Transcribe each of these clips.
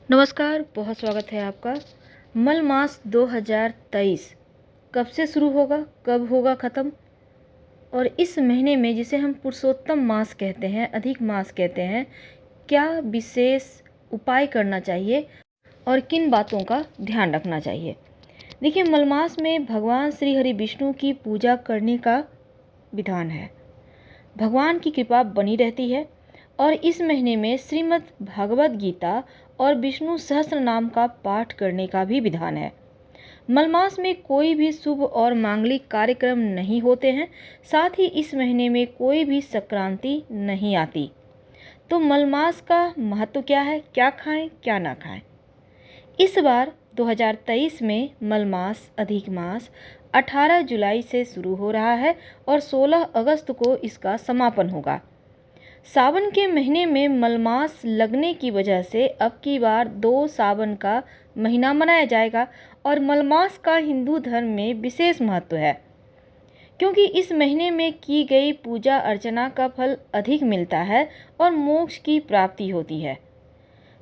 नमस्कार, बहुत स्वागत है आपका। मल मास 2023 कब से शुरू होगा, कब होगा ख़त्म, और इस महीने में जिसे हम पुरुषोत्तम मास कहते हैं, अधिक मास कहते हैं, क्या विशेष उपाय करना चाहिए और किन बातों का ध्यान रखना चाहिए। देखिए, मलमास में भगवान श्री हरि विष्णु की पूजा करने का विधान है। भगवान की कृपा बनी रहती है और इस महीने में श्रीमद् भागवत गीता और विष्णु सहस्त्र नाम का पाठ करने का भी विधान है। मलमास में कोई भी शुभ और मांगलिक कार्यक्रम नहीं होते हैं। साथ ही इस महीने में कोई भी संक्रांति नहीं आती। तो मलमास का महत्व क्या है, क्या खाएं क्या ना खाएं। इस बार 2023 में मलमास अधिक मास 18 जुलाई से शुरू हो रहा है और 16 अगस्त को इसका समापन होगा। सावन के महीने में मलमास लगने की वजह से अब की बार 2 सावन का महीना मनाया जाएगा और मलमास का हिंदू धर्म में विशेष महत्व है, क्योंकि इस महीने में की गई पूजा अर्चना का फल अधिक मिलता है और मोक्ष की प्राप्ति होती है।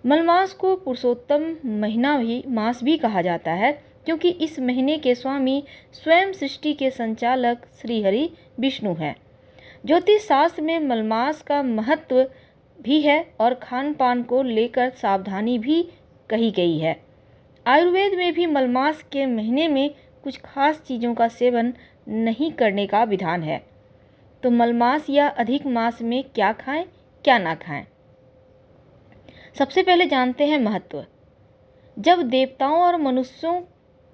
मलमास को पुरुषोत्तम महीना भी मास भी कहा जाता है, क्योंकि इस महीने के स्वामी स्वयं सृष्टि के संचालक श्री हरि विष्णु हैं। ज्योतिष शास्त्र में मलमास का महत्व भी है और खान पान को लेकर सावधानी भी कही गई है। आयुर्वेद में भी मलमास के महीने में कुछ खास चीज़ों का सेवन नहीं करने का विधान है। तो मलमास या अधिक मास में क्या खाएं क्या ना खाएं। सबसे पहले जानते हैं महत्व। जब देवताओं और मनुष्यों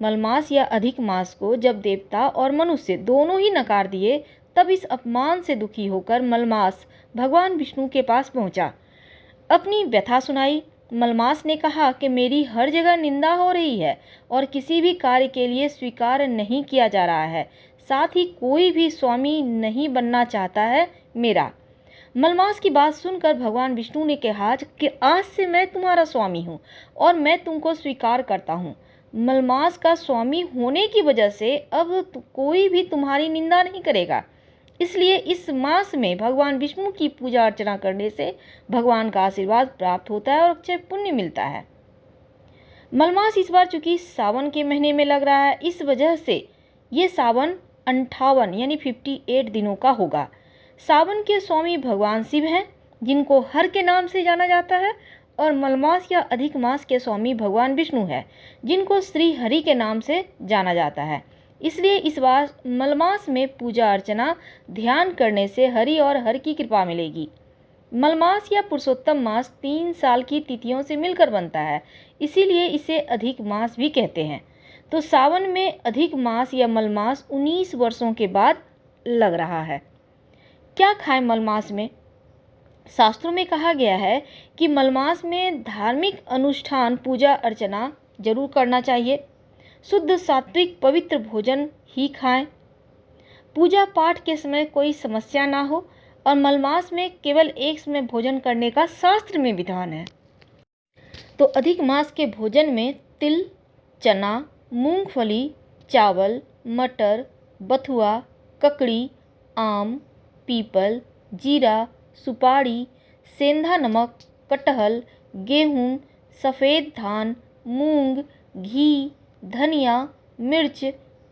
मलमास या अधिक मास को जब देवता और मनुष्य दोनों ही नकार दिए, तब इस अपमान से दुखी होकर मलमास भगवान विष्णु के पास पहुंचा। अपनी व्यथा सुनाई। मलमास ने कहा कि मेरी हर जगह निंदा हो रही है और किसी भी कार्य के लिए स्वीकार नहीं किया जा रहा है। साथ ही कोई भी स्वामी नहीं बनना चाहता है मेरा। मलमास की बात सुनकर भगवान विष्णु ने कहा कि आज से मैं तुम्हारा स्वामी हूँ और मैं तुमको स्वीकार करता हूँ। मलमास का स्वामी होने की वजह से अब कोई भी तुम्हारी निंदा नहीं करेगा। इसलिए इस मास में भगवान विष्णु की पूजा अर्चना करने से भगवान का आशीर्वाद प्राप्त होता है और अक्षय पुण्य मिलता है। मलमास इस बार चूंकि सावन के महीने में लग रहा है, इस वजह से ये सावन 58 यानी 58 दिनों का होगा। सावन के स्वामी भगवान शिव हैं, जिनको हर के नाम से जाना जाता है, और मलमास या अधिक मास के स्वामी भगवान विष्णु हैं, जिनको श्री हरि के नाम से जाना जाता है। इसलिए इस बार मलमास में पूजा अर्चना ध्यान करने से हरि और हर की कृपा मिलेगी। मलमास या पुरुषोत्तम मास 3 साल की तिथियों से मिलकर बनता है, इसीलिए इसे अधिक मास भी कहते हैं। तो सावन में अधिक मास या मलमास 19 वर्षों के बाद लग रहा है। क्या खाएं मलमास में। शास्त्रों में कहा गया है कि मलमास में धार्मिक अनुष्ठान पूजा अर्चना जरूर करना चाहिए। शुद्ध सात्विक पवित्र भोजन ही खाएं। पूजा पाठ के समय कोई समस्या ना हो और मलमास में केवल एक समय भोजन करने का शास्त्र में विधान है। तो अधिक मास के भोजन में तिल, चना, मूंगफली, चावल, मटर, बथुआ, ककड़ी, आम, पीपल, जीरा, सुपारी, सेंधा नमक, कटहल, गेहूं, सफ़ेद धान, मूंग, घी, धनिया, मिर्च,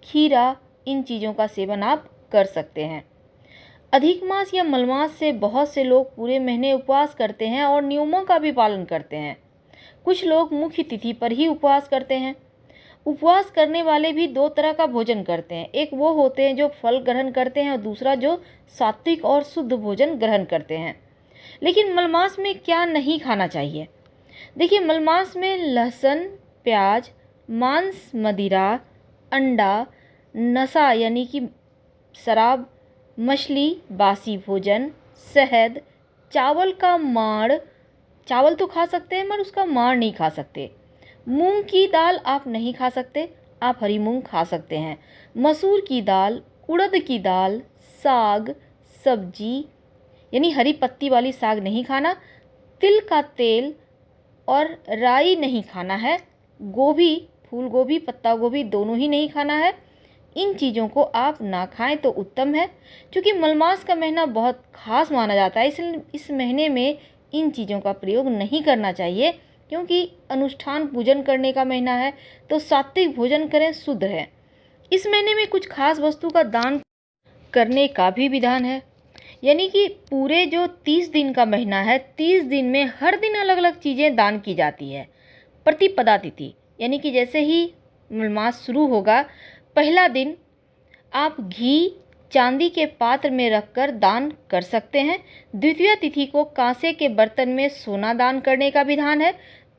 खीरा, इन चीज़ों का सेवन आप कर सकते हैं। अधिक मास या मलमास से बहुत से लोग पूरे महीने उपवास करते हैं और नियमों का भी पालन करते हैं। कुछ लोग मुख्य तिथि पर ही उपवास करते हैं। उपवास करने वाले भी 2 तरह का भोजन करते हैं। एक वो होते हैं जो फल ग्रहण करते हैं और दूसरा जो सात्विक और शुद्ध भोजन ग्रहण करते हैं। लेकिन मलमास में क्या नहीं खाना चाहिए। देखिए, मलमास में लहसुन, प्याज, मांस, मदिरा, अंडा, नशा यानी कि शराब, मछली, बासी भोजन, शहद, चावल का माड़, चावल तो खा सकते हैं मगर उसका माड़ नहीं खा सकते। मूंग की दाल आप नहीं खा सकते, आप हरी मूंग खा सकते हैं। मसूर की दाल, उड़द की दाल, साग, सब्जी यानी हरी पत्ती वाली साग नहीं खाना। तिल का तेल और राई नहीं खाना है। गोभी, फूल गोभी, पत्ता गोभी दोनों ही नहीं खाना है। इन चीज़ों को आप ना खाएं तो उत्तम है, क्योंकि मलमास का महीना बहुत खास माना जाता है। इसलिए इस महीने में इन चीज़ों का प्रयोग नहीं करना चाहिए। क्योंकि अनुष्ठान पूजन करने का महीना है, तो सात्विक भोजन करें, शुद्ध है। इस महीने में कुछ खास वस्तु का दान करने का भी विधान है। यानी कि पूरे जो 30 दिन का महीना है, 30 दिन में हर दिन अलग अलग चीज़ें दान की जाती है। प्रतिपदा तिथि यानी कि जैसे ही मास शुरू होगा, पहला दिन आप घी चांदी के पात्र में रखकर दान कर सकते हैं। द्वितीय तिथि को कांसे के बर्तन में सोना दान करने का विधान है।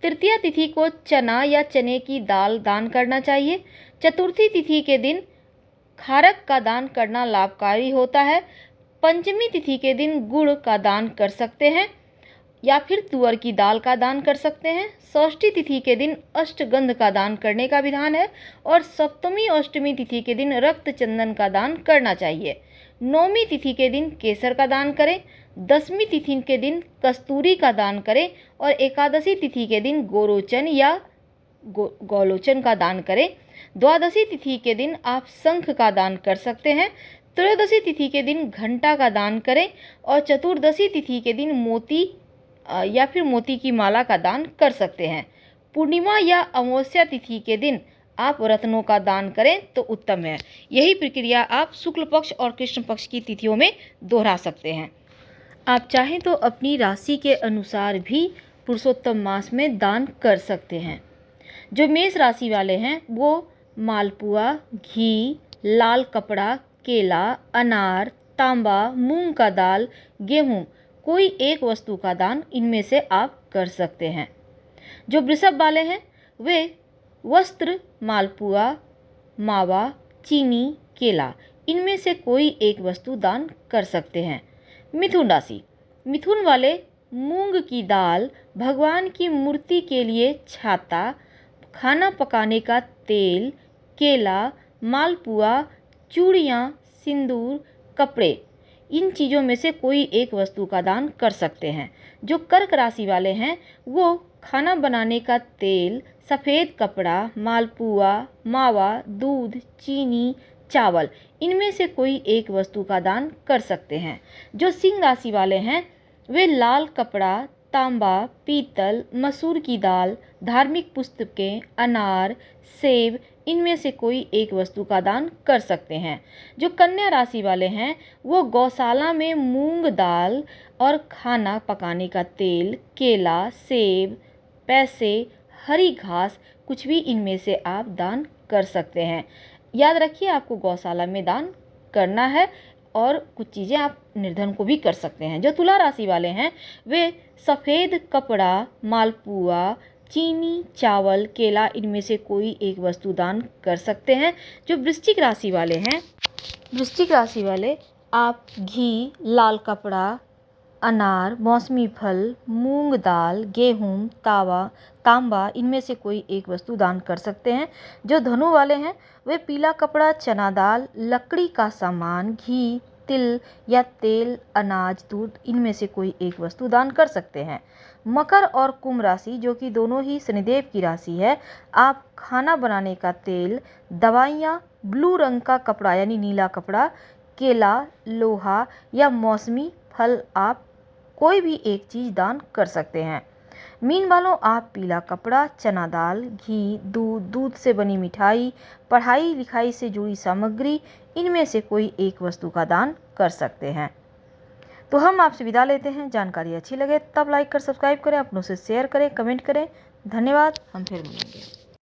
तृतीय तिथि को चना या चने की दाल दान करना चाहिए। चतुर्थी तिथि के दिन खारक का दान करना लाभकारी होता है। पंचमी तिथि के दिन गुड़ का दान कर सकते हैं या फिर तुअर की दाल का दान कर सकते हैं। षष्ठी तिथि के दिन अष्टगंध का दान करने का विधान है और सप्तमी अष्टमी तिथि के दिन रक्त चंदन का दान करना चाहिए। नौमी तिथि के दिन केसर का दान करें। दसवीं तिथि के दिन कस्तूरी का दान करें और एकादशी तिथि के दिन गोरोचन या गौलोचन का दान करें। द्वादशी तिथि के दिन आप शंख का दान कर सकते हैं। त्रयोदशी तिथि के दिन घंटा का दान करें और चतुर्दशी तिथि के दिन मोती या फिर मोती की माला का दान कर सकते हैं। पूर्णिमा या अमावस्या तिथि के दिन आप रत्नों का दान करें तो उत्तम है। यही प्रक्रिया आप शुक्ल पक्ष और कृष्ण पक्ष की तिथियों में दोहरा सकते हैं। आप चाहें तो अपनी राशि के अनुसार भी पुरुषोत्तम मास में दान कर सकते हैं। जो मेष राशि वाले हैं वो मालपुआ, घी, लाल कपड़ा, केला, अनार, तांबा, मूंग का दाल, गेहूं, कोई एक वस्तु का दान इनमें से आप कर सकते हैं। जो वृषभ वाले हैं वे वस्त्र, मालपुआ, मावा, चीनी, केला, इनमें से कोई एक वस्तु दान कर सकते हैं। मिथुन राशि, मिथुन वाले मूंग की दाल, भगवान की मूर्ति के लिए छाता, खाना पकाने का तेल, केला, मालपुआ, चूड़ियाँ, सिंदूर, कपड़े, इन चीज़ों में से कोई एक वस्तु का दान कर सकते हैं। जो कर्क राशि वाले हैं वो खाना बनाने का तेल, सफ़ेद कपड़ा, मालपुआ, मावा, दूध, चीनी, चावल, इनमें से कोई एक वस्तु का दान कर सकते हैं। जो सिंह राशि वाले हैं वे लाल कपड़ा, तांबा, पीतल, मसूर की दाल, धार्मिक पुस्तकें, अनार, सेब, इनमें से कोई एक वस्तु का दान कर सकते हैं। जो कन्या राशि वाले हैं वो गौशाला में मूंग दाल और खाना पकाने का तेल, केला, सेब, पैसे, हरी घास, कुछ भी इनमें से आप दान कर सकते हैं। याद रखिए आपको गौशाला में दान करना है और कुछ चीज़ें आप निर्धन को भी कर सकते हैं। जो तुला राशि वाले हैं वे सफ़ेद कपड़ा, मालपुआ, चीनी, चावल, केला, इनमें से कोई एक वस्तु दान कर सकते हैं। जो वृश्चिक राशि वाले हैं, वृश्चिक राशि वाले आप घी, लाल कपड़ा, अनार, मौसमी फल, मूंग दाल, गेहूं, तांबा, इनमें से कोई एक वस्तु दान कर सकते हैं। जो धनु वाले हैं वे पीला कपड़ा, चना दाल, लकड़ी का सामान, घी, तिल या तेल, अनाज, दूध, इनमें से कोई एक वस्तु दान कर सकते हैं। मकर और कुंभ राशि जो कि दोनों ही शनिदेव की राशि है, आप खाना बनाने का तेल, दवाइयाँ, ब्लू रंग का कपड़ा यानी नीला कपड़ा, केला, लोहा या मौसमी फल, आप कोई भी एक चीज़ दान कर सकते हैं। मीन वालों आप पीला कपड़ा, चना दाल, घी, दूध से बनी मिठाई, पढ़ाई लिखाई से जुड़ी सामग्री, इनमें से कोई एक वस्तु का दान कर सकते हैं। तो हम आपसे विदा लेते हैं। जानकारी अच्छी लगे तब लाइक कर सब्सक्राइब करें, अपनों से शेयर करें, कमेंट करें। धन्यवाद। हम फिर मिलेंगे।